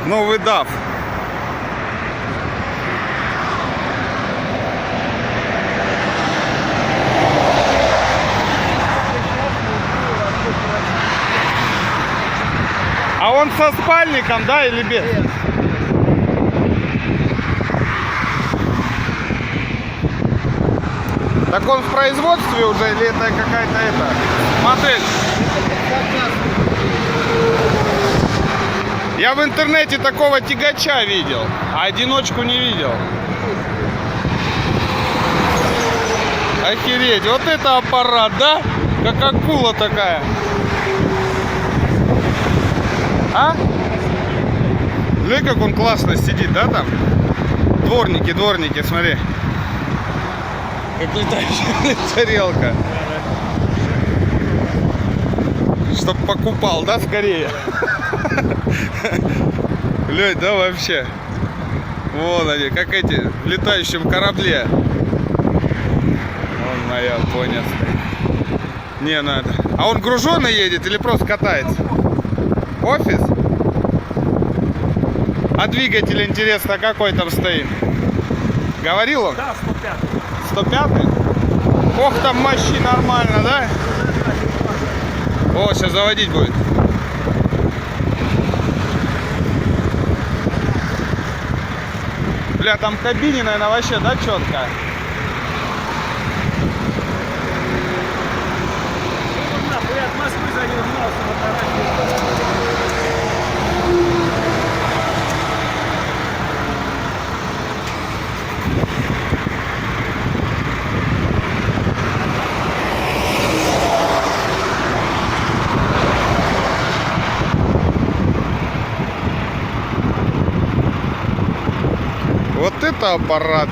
Новый DAF. А он со спальником, да, или без? Так он в производстве уже или это какая-то модель? Я в интернете такого тягача видел, а одиночку не видел. Охереть, вот это аппарат, да? Как акула такая. А? Смотри, как он классно сидит, да, там? Дворники, дворники, смотри. Как летающая тарелка. Чтоб покупал, да, скорее? Глянь, да, вообще. Вон они, как эти, в летающем корабле. Вон моя понял. Не надо. А он груженый едет или просто катается? Офис? А двигатель, интересно, какой там стоит? Говорил он? Да, 105. 105? Ох, там мощи нормально, да? О, сейчас заводить будет. Бля, там в кабине, наверное, вообще, да, четко? Я от Москвы за ним гнался на тарасе. Вот это аппарат.